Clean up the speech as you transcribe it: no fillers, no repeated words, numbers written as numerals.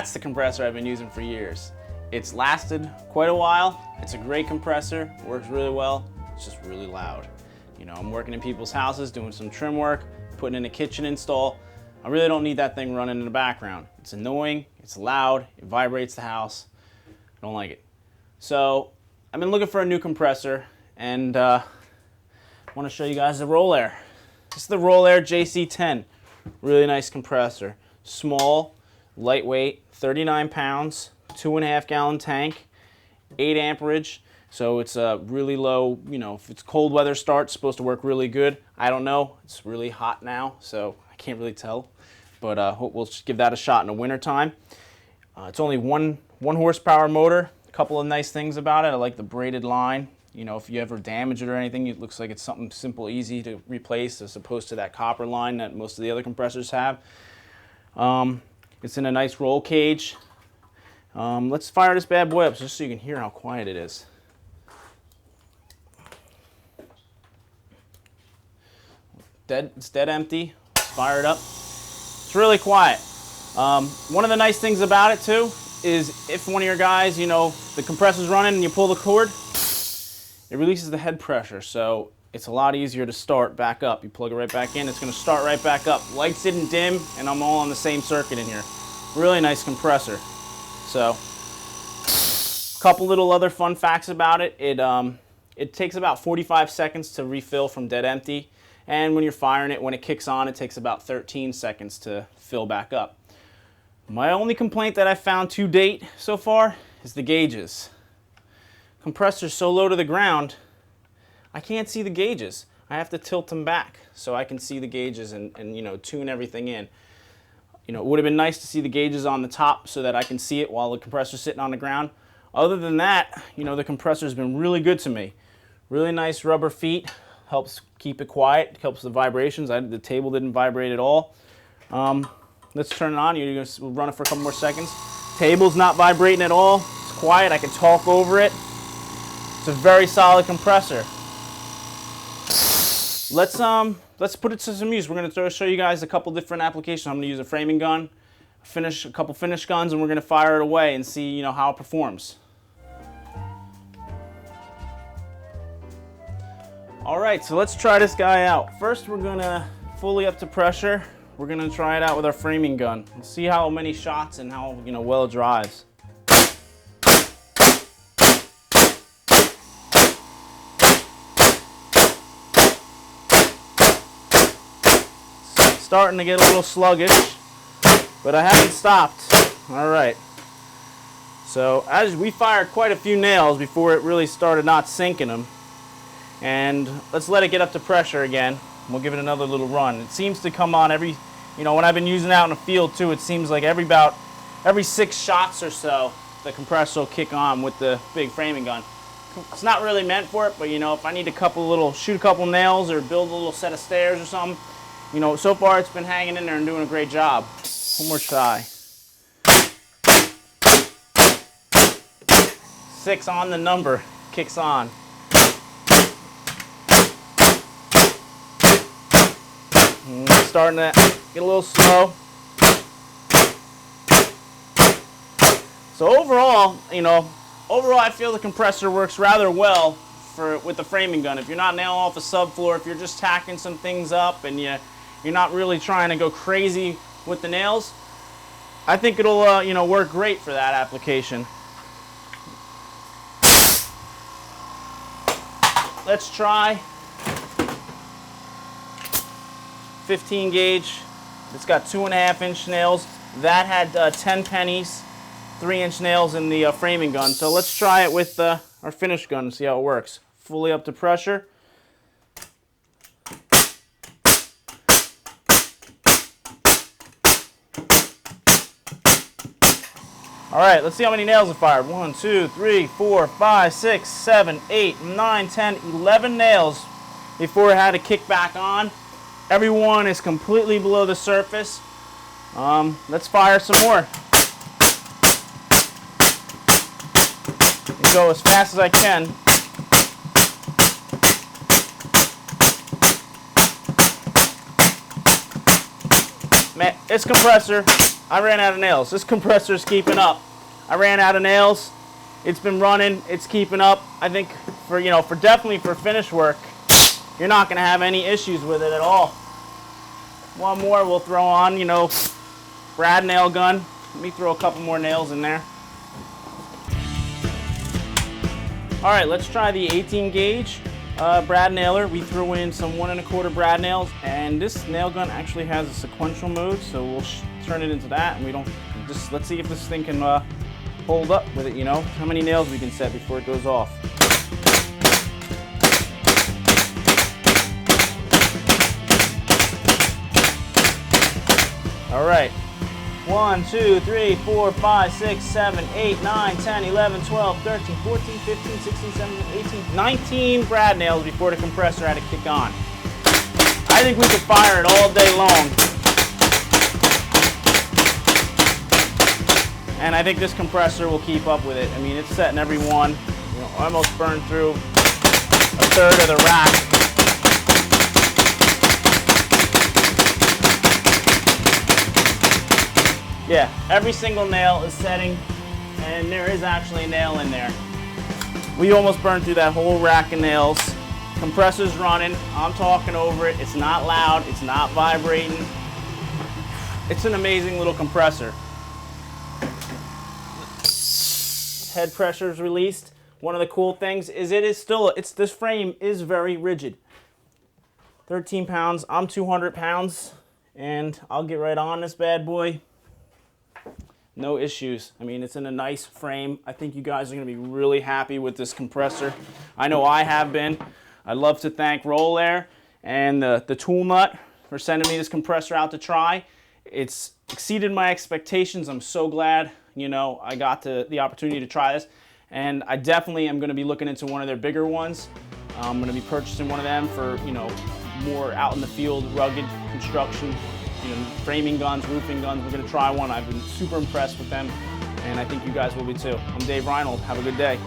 that's the compressor I've been using for years. It's lasted quite a while. It's a great compressor, works really well. It's just really loud. You know, I'm working in people's houses, doing some trim work, putting in a kitchen install. I really don't need that thing running in the background. It's annoying, it's loud, it vibrates the house. I don't like it. So I've been looking for a new compressor, and I want to show you guys the Rolair. This is the Rolair JC10. Really nice compressor. Small, lightweight, 39 pounds, 2.5 gallon tank, 8 amperage. So it's a really low, you know, if it's cold weather start, it's supposed to work really good. I don't know, it's really hot now, so I can't really tell. But we'll just give that a shot in the winter time. It's only one horsepower motor. A couple of nice things about it. I like the braided line. You know, if you ever damage it or anything, it looks like it's something simple, easy to replace as opposed to that copper line that most of the other compressors have. It's in a nice roll cage. Let's fire this bad boy up just so you can hear how quiet it is. It's dead empty. Let's fire it up. It's really quiet. One of the nice things about it too is if one of your guys, you know, the compressor's running and you pull the cord, it releases the head pressure, so it's a lot easier to start back up. You plug it right back in, it's going to start right back up. Lights didn't dim, and I'm all on the same circuit in here. Really nice compressor. So, a couple little other fun facts about it. It takes about 45 seconds to refill from dead empty, and when you're firing it, when it kicks on, it takes about 13 seconds to fill back up. My only complaint that I found to date so far is the gauges. Compressor's so low to the ground, I can't see the gauges. I have to tilt them back so I can see the gauges and you know, tune everything in. You know, it would have been nice to see the gauges on the top so that I can see it while the compressor's sitting on the ground. Other than that, you know, the compressor's been really good to me. Really nice rubber feet, helps keep it quiet, helps the vibrations. The table didn't vibrate at all. Let's turn it on. We'll run it for a couple more seconds. Table's not vibrating at all. It's quiet. I can talk over it. It's a very solid compressor. Let's put it to some use. We're going to show you guys a couple different applications. I'm going to use a framing gun, a couple finish guns, and we're going to fire it away and see, you know, how it performs. All right, so let's try this guy out. First, we're going to fully up to pressure. We're going to try it out with our framing gun and see how many shots and how, you know, well it drives. Starting to get a little sluggish, but I haven't stopped. All right. So as we fired quite a few nails before it really started not sinking them. And let's let it get up to pressure again. We'll give it another little run. It seems to come on every, you know, when I've been using it out in the field too, it seems like every 6 shots or so, the compressor will kick on with the big framing gun. It's not really meant for it, but you know, if I need to shoot a couple nails or build a little set of stairs or something, you know, so far it's been hanging in there and doing a great job. One more try. 6 on the number, kicks on. And it's starting to get a little slow. So overall, you know, I feel the compressor works rather well with the framing gun. If you're not nailing off a subfloor, if you're just tacking some things up and you're not really trying to go crazy with the nails, I think it'll you know, work great for that application. Let's try 15 gauge. It's got 2.5-inch nails. That had 10 pennies, 3-inch nails in the framing gun. So let's try it with our finish gun and see how it works. Fully up to pressure. All right, let's see how many nails it fired. 1, 2, 3, 4, 5, 6, 7, 8, 9, 10, 11 nails before it had to kick back on. Every one is completely below the surface. Let's fire some more. And go as fast as I can. Man, this compressor I ran out of nails. This compressor's keeping up. I ran out of nails. It's been running. It's keeping up. I think for definitely for finish work, you're not going to have any issues with it at all. One more we'll throw on, brad nail gun. Let me throw a couple more nails in there. All right, let's try the 18 gauge brad nailer. We threw in some 1 1/4 brad nails, and this nail gun actually has a sequential mode, so we'll turn it into that, and let's see if this thing can hold up with it, how many nails we can set before it goes off. All right, 1, 2, 3, 4, 5, 6, 7, 8, 9, 10, 11, 12, 13, 14, 15, 16, 17, 18, 19 brad nails before the compressor had to kick on. I think we could fire it all day long. And I think this compressor will keep up with it. I mean, it's setting every one. Almost burned through a third of the rack. Yeah, every single nail is setting, and there is actually a nail in there. We almost burned through that whole rack of nails. Compressor's running. I'm talking over it. It's not loud. It's not vibrating. It's an amazing little compressor. Head pressure is released. One of the cool things is this frame is very rigid. 13 pounds. I'm 200 pounds, and I'll get right on this bad boy. No issues. I mean, it's in a nice frame. I think you guys are going to be really happy with this compressor. I know I have been. I'd love to thank Rolair and the Tool Nut for sending me this compressor out to try. It's exceeded my expectations. I'm so glad, I got the opportunity to try this. And I definitely am going to be looking into one of their bigger ones. I'm going to be purchasing one of them for, more out in the field, rugged construction. Framing guns, roofing guns. We're going to try one. I've been super impressed with them, and I think you guys will be too. I'm Dave Reinhold. Have a good day.